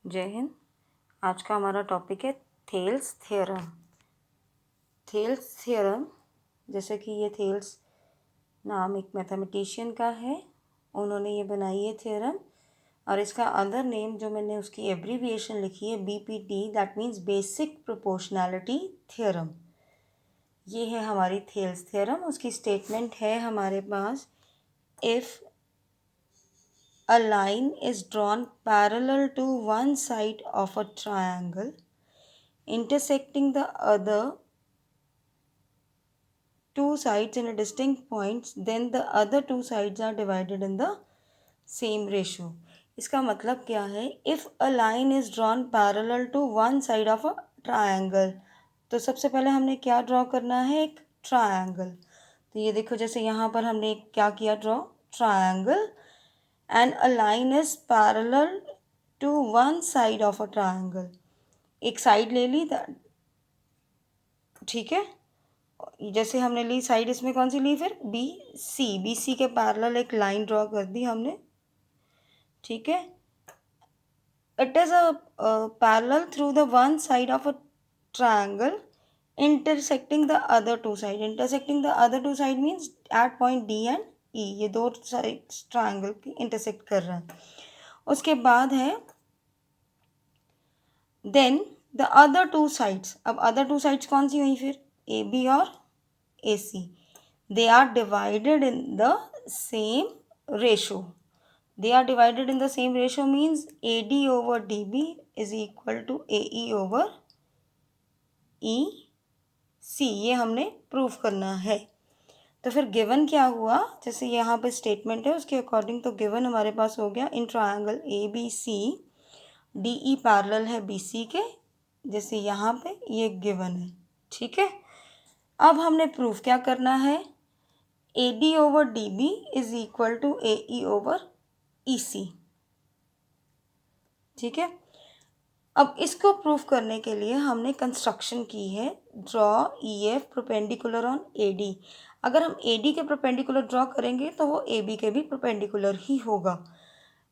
जय हिंद। आज का हमारा टॉपिक है थेल्स थ्योरम। थेल्स थ्योरम, जैसे कि ये थेल्स नाम एक मैथमेटिशियन का है, उन्होंने ये बनाई है थ्योरम, और इसका अदर नेम जो मैंने उसकी एब्रीविएशन लिखी है BPT, that means basic proportionality theorem. ये है हमारी थेल्स थ्योरम। उसकी स्टेटमेंट है हमारे पास, if a line is drawn parallel to one side of a triangle intersecting the other two sides in a distinct points, then the other two sides are divided in the same ratio. इसका मतलब क्या है? If a line is drawn parallel to one side of a triangle, तो सबसे पहले हमने क्या draw करना है? एक ट्रायंगल। तो ये देखो, जैसे यहाँ पर हमने क्या किया? Draw triangle, and a line is parallel to one side of a triangle. एक साइड ले ली, ठीक है। जैसे हमने ली साइड, इसमें कौन सी ली? फिर बी सी के पैरेलल एक लाइन ड्रॉ कर दी हमने, ठीक है। It is a parallel through the one side of a triangle intersecting the other two side. Intersecting the other two side means at point D and E, ये दो side triangle की intersect कर रहा है। उसके बाद है then the other two sides. अब अदर टू साइड्स कौन सी हुई? फिर ए बी और ए सी, they are divided in the same ratio. They are divided in the same ratio means AD over DB is equal to AE over EC। ये हमने proof करना है। तो फिर गिवन क्या हुआ? जैसे यहाँ पे स्टेटमेंट है उसके अकॉर्डिंग, तो गिवन हमारे पास हो गया in triangle ABC DE parallel है BC के, जैसे यहाँ पे ये गिवन है, ठीक है। अब हमने प्रूफ क्या करना है? AD over DB is equal to AE over EC, ठीक है। अब इसको प्रूफ करने के लिए हमने कंस्ट्रक्शन की है, draw EF perpendicular on AD। अगर हम AD के प्रोपेंडिकुलर ड्रॉ करेंगे तो वो AB के भी प्रोपेंडिकुलर ही होगा।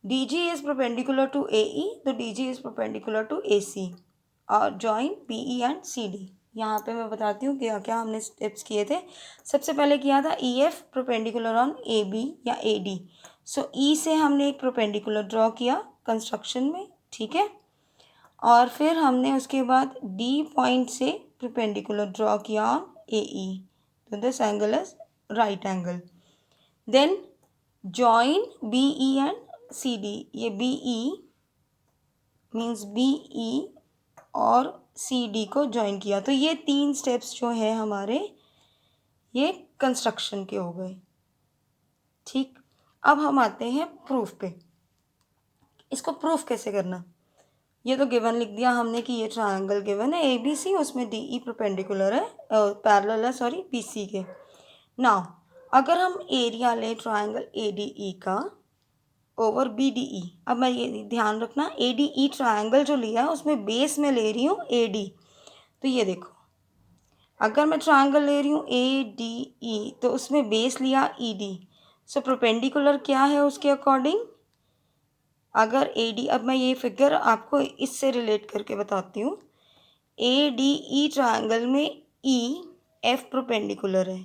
DG is perpendicular to AE, तो DG is perpendicular to AC, और जॉइन BE एंड CD। यहाँ पे मैं बताती हूँ क्या क्या हमने स्टेप्स किए थे। सबसे पहले किया था EF प्रोपेंडिकुलर ऑन AB या AD। सो E से हमने एक प्रोपेंडिकुलर ड्रॉ किया कंस्ट्रक्शन में, ठीक है। और फिर हमने उसके बाद D पॉइंट से प्रोपेंडिकुलर ड्रॉ किया ऑन AE, तो this angle is right angle. Then join BE and CD। ये BE मीन्स BE और CD को ज्वाइन किया। तो ये तीन स्टेप्स जो है हमारे, ये कंस्ट्रक्शन के हो गए, ठीक। अब हम आते हैं प्रूफ पे। इसको प्रूफ कैसे करना? ये तो गिवन लिख दिया हमने कि ये ट्रायंगल गिवन है ABC, उसमें DE प्रोपेंडिकुलर है, पैरेलल है सॉरी BC के। नाउ अगर हम एरिया ले ट्रायंगल ADE का ओवर BDE, अब मैं ये ध्यान रखना, ADE ट्रायंगल जो लिया है उसमें बेस में ले रही हूँ AD। तो ये देखो, अगर मैं ट्रायंगल ले रही हूँ ADE तो उसमें बेस लिया ED, सो प्रोपेंडिकुलर क्या है उसके अकॉर्डिंग? अगर AD, अब मैं ये फिगर आपको इससे रिलेट करके बताती हूँ। ADE ट्रायंगल में EF प्रोपेंडिकुलर है,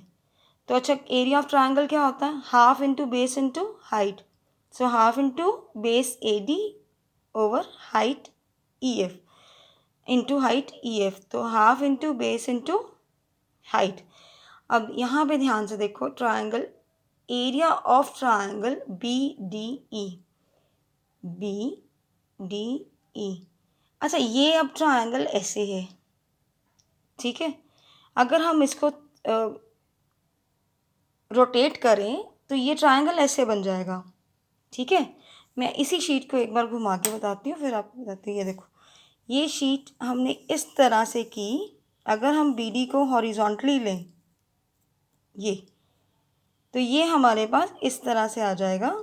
तो अच्छा एरिया ऑफ ट्रायंगल क्या होता है? Half into base into height. So half into base AD over height EF into height EF, तो half into base into height. अब यहाँ पे ध्यान से देखो, triangle area of triangle BDE, BDE। अच्छा, ये अब ट्रायंगल ऐसे है, ठीक है। अगर हम इसको रोटेट करें तो ये ट्रायंगल ऐसे बन जाएगा, ठीक है। मैं इसी शीट को एक बार घुमा के बताती हूँ, फिर आपको बताती हूँ। ये देखो, ये शीट हमने इस तरह से की। अगर हम BD को हॉरिजॉन्टली लें, ये तो ये हमारे पास इस तरह से आ जाएगा,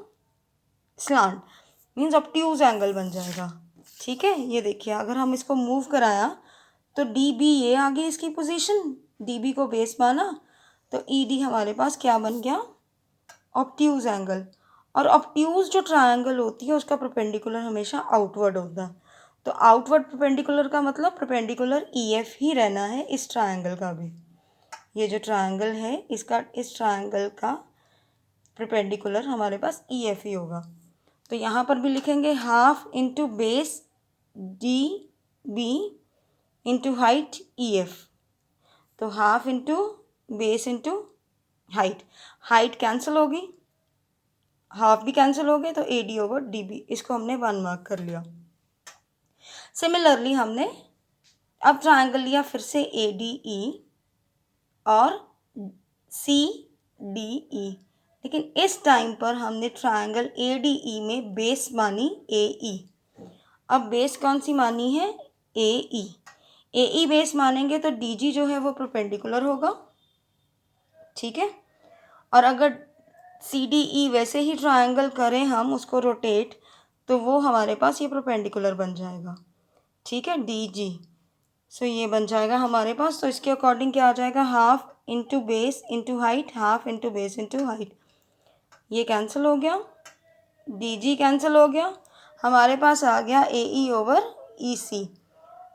स्लांट मीन्स ऑब्ट्यूज एंगल बन जाएगा, ठीक है। ये देखिए, अगर हम इसको मूव कराया तो DB ये आ गई इसकी पोजीशन, DB को बेस माना, तो ED हमारे पास क्या बन गया? Obtuse angle. और ऑब्ट्यूज जो ट्रायंगल होती है उसका परपेंडिकुलर हमेशा आउटवर्ड होता है, तो आउटवर्ड परपेंडिकुलर का मतलब परपेंडिकुलर EF ही रहना है इस ट्रायंगल का भी। ये जो ट्रायंगल है इसका, इस ट्रायंगल का परपेंडिकुलर हमारे पास EF ही होगा। तो यहाँ पर भी लिखेंगे half into base DB into height EF। तो half into base into height, height cancel होगी, हाफ भी कैंसिल हो गए, तो AD ओवर DB, इसको हमने 1 मार्क कर लिया। सिमिलरली हमने अब ट्रायंगल लिया फिर से ADE और CDE, लेकिन इस टाइम पर हमने ट्रायंगल ADE में बेस मानी AE। अब बेस कौन सी मानी है? AE। AE बेस मानेंगे तो DG जो है वो परपेंडिकुलर होगा, ठीक है। और अगर CDE वैसे ही ट्रायंगल करें हम उसको रोटेट, तो वो हमारे पास ये परपेंडिकुलर बन जाएगा, ठीक है, DG। सो ये बन जाएगा हमारे पास। तो इसके अकॉर्डिंग क्या आ जाएगा? Half into base into height, half into base into height, ये कैंसिल हो गया, DG कैंसिल हो गया, हमारे पास आ गया AE ओवर EC।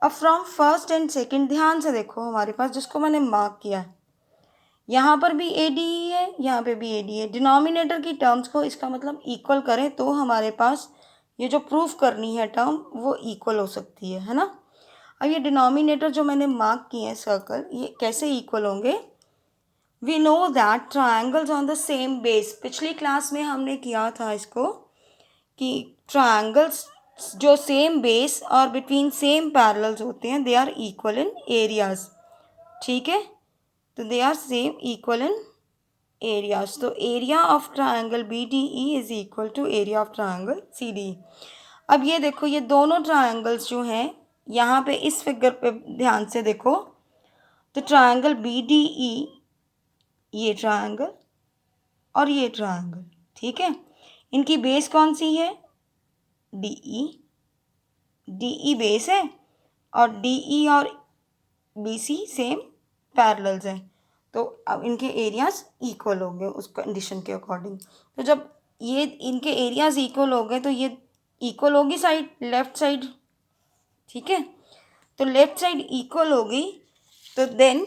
अब फ्रॉम फर्स्ट एंड सेकंड ध्यान से देखो, हमारे पास जिसको मैंने मार्क किया है यहाँ पर भी ADE है, यहाँ पे भी AD है। डिनोमिनेटर की टर्म्स को इसका मतलब इक्वल करें तो हमारे पास ये जो प्रूफ करनी है टर्म वो इक्वल हो सकती है ना। अब ये डिनोमिनेटर जो मैंने मार्क किए हैं सर्कल, ये कैसे इक्वल होंगे? We know that triangles on the same base, पिछली क्लास में हमने किया था इसको कि ट्रायंगल्स जो सेम बेस और बिटवीन सेम पैरेलल्स होते हैं they are equal in areas, ठीक है। तो they are same equal in areas. तो area of triangle BDE is equal to area of triangle CDE। अब ये देखो, ये दोनों ट्रायंगल्स जो हैं यहाँ पे इस फिगर पे ध्यान से देखो, तो ट्रायंगल BDE, ये ट्रायंगल और ये ट्रायंगल, ठीक है, इनकी बेस कौन सी है? DE। DE बेस है और DE और BC सेम पैरेलल्स हैं, तो अब इनके एरियाज इक्वल हो गए उस कंडीशन के अकॉर्डिंग। तो जब ये इनके एरियाज इक्वल हो गए तो ये इक्वल होगी साइड, लेफ्ट साइड, ठीक है। तो लेफ्ट साइड इक्वल होगी, तो देन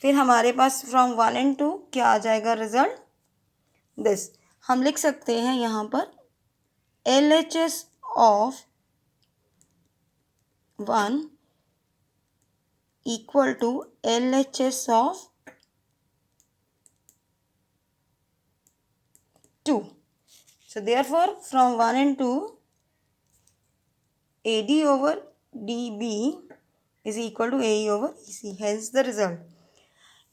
फिर हमारे पास फ्रॉम 1 and 2 क्या आ जाएगा रिजल्ट? दिस हम लिख सकते हैं यहाँ पर LHS of 1 equal to LHS of 2. So therefore from 1 and 2 AD over DB is equal to AE over EC, hence the result.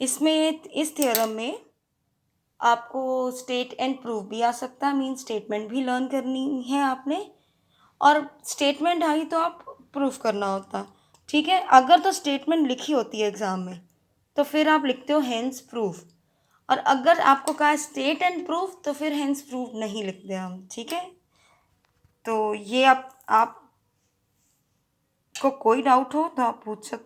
इसमें इस थ्योरम में आपको स्टेट एंड प्रूफ भी आ सकता है, मीन स्टेटमेंट भी लर्न करनी है आपने, और स्टेटमेंट आई तो आप प्रूफ करना होता, ठीक है। अगर तो स्टेटमेंट लिखी होती है एग्ज़ाम में तो फिर आप लिखते हो हेंस प्रूफ, और अगर आपको कहा स्टेट एंड प्रूफ तो फिर हेंस प्रूफ नहीं लिखते हम, ठीक है। तो ये आप को कोई डाउट हो तो आप पूछ सकते